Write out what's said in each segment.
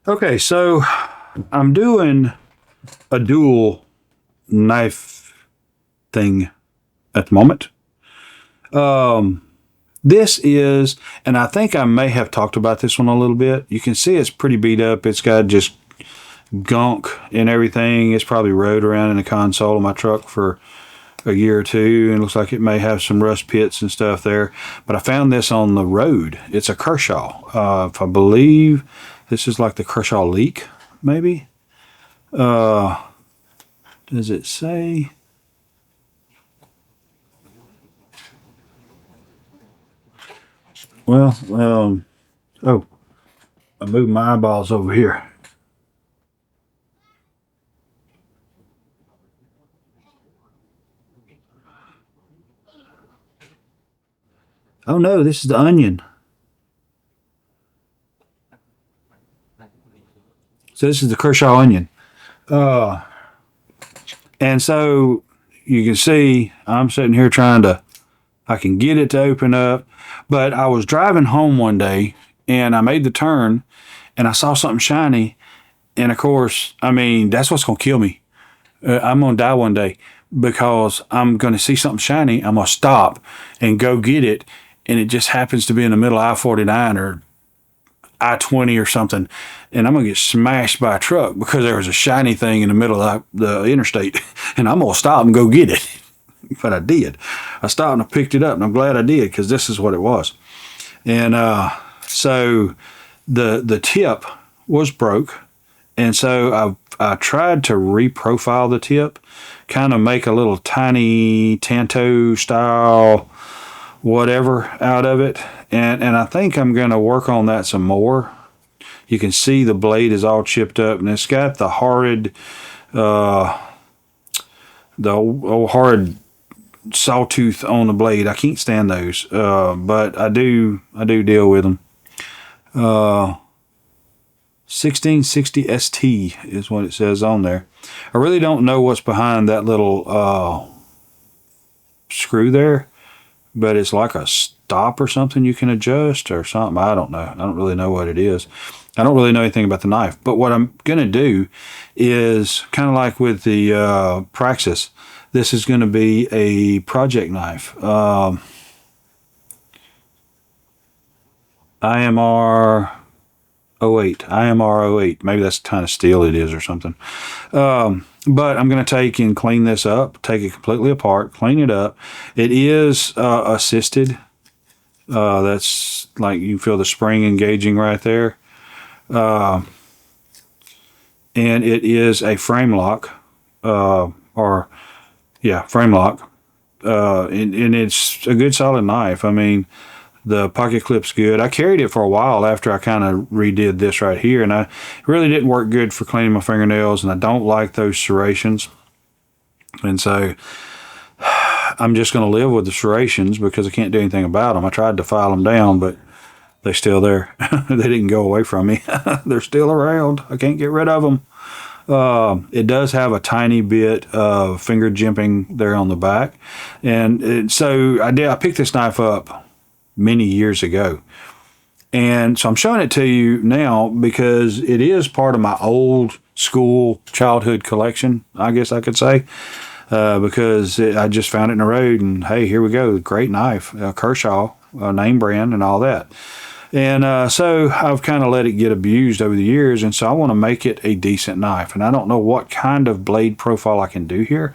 Okay, so I'm doing a dual knife thing at the moment. This is, and I think I may have talked about this one a little bit. You can see it's pretty beat up. It's got just gunk and everything. It's probably rode around in the console of my truck for a year or two, and it looks like it may have some rust pits and stuff there. But I found this on the road. It's a Kershaw. If I believe this is like the Kershaw Leak, maybe. Does it say? Well, oh, I moved my eyeballs over here. Oh no, this is the Onion. So this is the Kershaw Onion. And so you can see I'm sitting here I can get it to open up. But I was driving home one day and I made the turn and I saw something shiny. And of course, I mean, that's what's going to kill me. I'm going to die one day because I'm going to see something shiny. I'm going to stop and go get it. And it just happens to be in the middle of I-49 or I-20 or something. And I'm going to get smashed by a truck because there was a shiny thing in the middle of the interstate. And I'm going to stop and go get it. But I did. I stopped and I picked it up, and I'm glad I did because this is what it was. And so the tip was broke, and so I tried to reprofile the tip, kind of make a little tiny Tanto style whatever out of it, and I think I'm going to work on that some more. You can see the blade is all chipped up, and it's got the horrid old horrid sawtooth on the blade. I can't stand those, but I do deal with them. 1660 ST is what it says on there. I really don't know what's behind that little screw there, but it's like a stop or something you can adjust or something. I don't know. I don't really know what it is. I don't really know anything about the knife, but what I'm going to do is kind of like with the Praxis. This is going to be a project knife. IMR 08. Maybe that's the kind of steel it is or something. But I'm going to take and clean this up, take it completely apart, clean it up. It is assisted. That's like you feel the spring engaging right there. And it is a frame lock, frame lock. And it's a good solid knife. I mean, the pocket clip's good. I carried it for a while after I kind of redid this right here, and it really didn't work good for cleaning my fingernails, and I don't like those serrations. And so I'm just going to live with the serrations because I can't do anything about them. I tried to file them down, but they're still there. They didn't go away from me. They're still around. I can't get rid of them. It does have a tiny bit of finger jimping there on the back. And so I picked this knife up many years ago. And so I'm showing it to you now because it is part of my old school childhood collection, I guess I could say. Because I just found it in the road and hey, here we go. Great knife. Kershaw, name brand and all that. And so I've kind of let it get abused over the years, and so I want to make it a decent knife. And I don't know what kind of blade profile I can do here,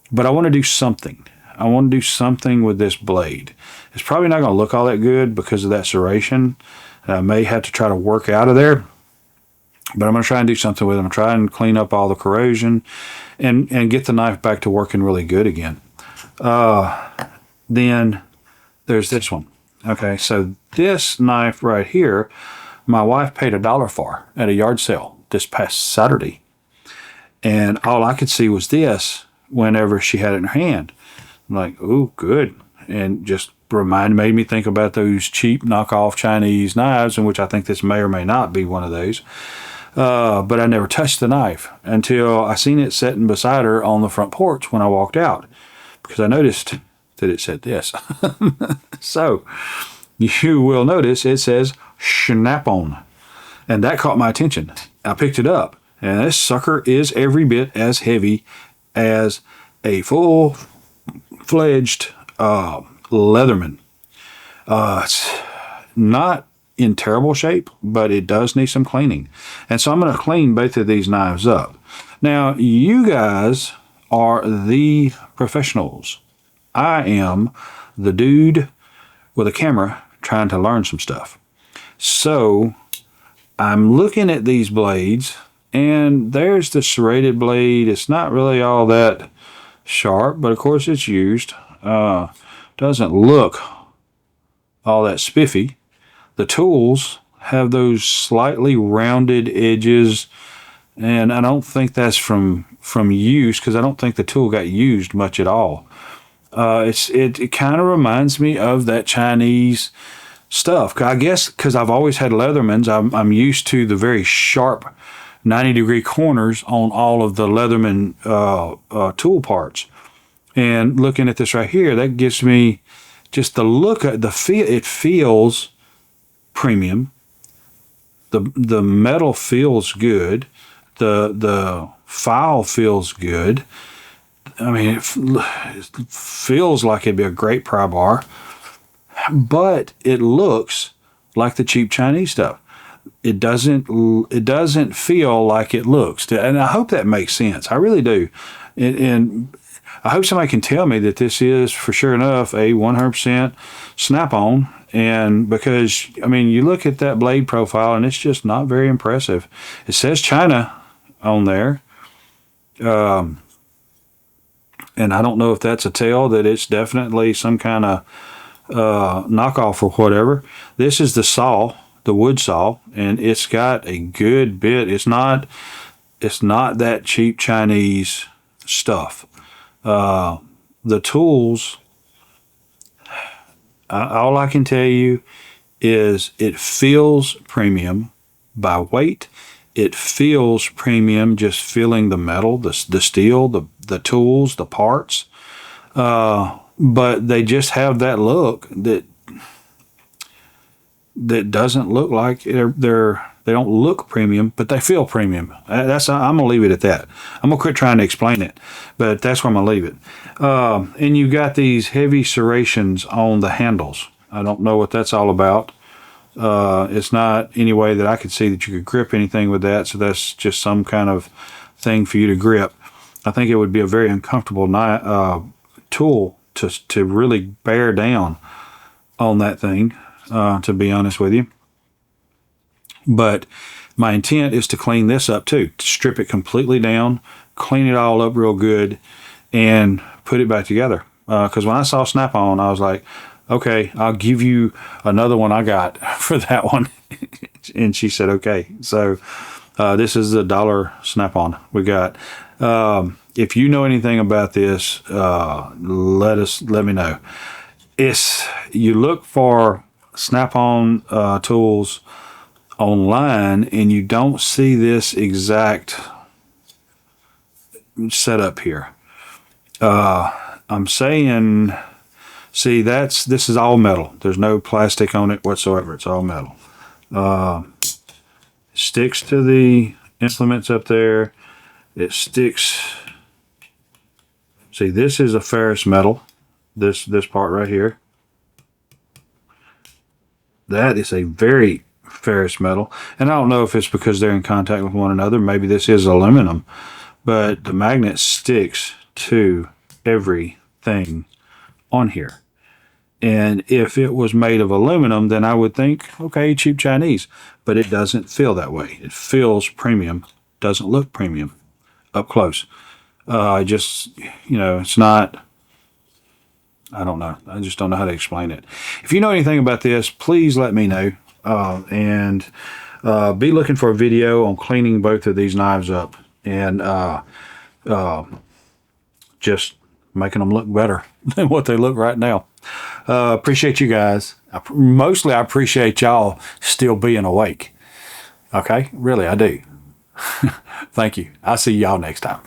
but I want to do something. I want to do something with this blade. It's probably not going to look all that good because of that serration. I may have to try to work out of there, but I'm going to try and do something with it. I'm going to try and clean up all the corrosion and get the knife back to working really good again. Then there's this one. Okay, so this knife right here, my wife paid $1 for at a yard sale this past Saturday. And all I could see was this whenever she had it in her hand. I'm like, oh, good. And just made me think about those cheap knockoff Chinese knives, in which I think this may or may not be one of those. But I never touched the knife until I seen it sitting beside her on the front porch when I walked out, because I noticed that it said this. So you will notice it says SNAPON. And that caught my attention. I picked it up, and this sucker is every bit as heavy as a full-fledged Leatherman. It's not in terrible shape, but it does need some cleaning. And so I'm going to clean both of these knives up. Now, you guys are the professionals. I am the dude with a camera trying to learn some stuff. So I'm looking at these blades, and there's the serrated blade. It's not really all that sharp, but of course it's used. Doesn't look all that spiffy. The tools have those slightly rounded edges, and I don't think that's from use, because I don't think the tool got used much at all. It kind of reminds me of that Chinese stuff. I guess because I've always had Leathermans, I'm used to the very sharp 90-degree corners on all of the Leatherman tool parts. And looking at this right here, that gives me just the look at the feel. It feels premium. The metal feels good. The file feels good. I mean, it feels like it'd be a great pry bar, but it looks like the cheap Chinese stuff. It doesn't feel like it looks, and I hope that makes sense. I really do, and I hope somebody can tell me that this is, for sure enough, a 100% Snap-on. And because, I mean, you look at that blade profile, and it's just not very impressive. It says China on there. And I don't know if that's a tell that it's definitely some kind of knockoff or whatever. This is the saw, the wood saw, and it's got a good bit. It's not that cheap Chinese stuff. The tools, all I can tell you is it feels premium by weight. It feels premium just feeling the metal, the steel, the tools, the parts. But they just have that look that doesn't look like they don't look premium, but they feel premium. I'm gonna leave it at that. I'm gonna quit trying to explain it, but that's where I'm gonna leave it. And you got these heavy serrations on the handles. I don't know what that's all about. It's not any way that I could see that you could grip anything with that, so that's just some kind of thing for you to grip. I think it would be a very uncomfortable tool to really bear down on that thing, to be honest with you. But my intent is to clean this up too, to strip it completely down, clean it all up real good, and put it back together. Because when I saw Snap-on, I was like, okay, I'll give you another one I got for that one. And she said, okay. So this is the $1 Snap-on we got. If you know anything about this, let me know. You look for Snap-on tools online, and you don't see this exact setup here. I'm saying, see, this is all metal. There's no plastic on it whatsoever. It's all metal. Sticks to the implements up there. It sticks. See, this is a ferrous metal. This part right here. That is a very ferrous metal, and I don't know if it's because they're in contact with one another. Maybe this is aluminum, but the magnet sticks to everything on here. And if it was made of aluminum, then I would think, okay, cheap Chinese, but it doesn't feel that way. It feels premium, doesn't look premium up close. It's not, I don't know. I just don't know how to explain it. If you know anything about this, please let me know. And be looking for a video on cleaning both of these knives up and just making them look better than what they look right now. Appreciate you guys. Mostly I appreciate y'all still being awake. Okay? Really, I do. Thank you. I'll see y'all next time.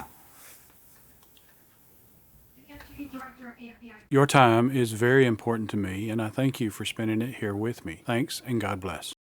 Your time is very important to me, and I thank you for spending it here with me. Thanks, and God bless.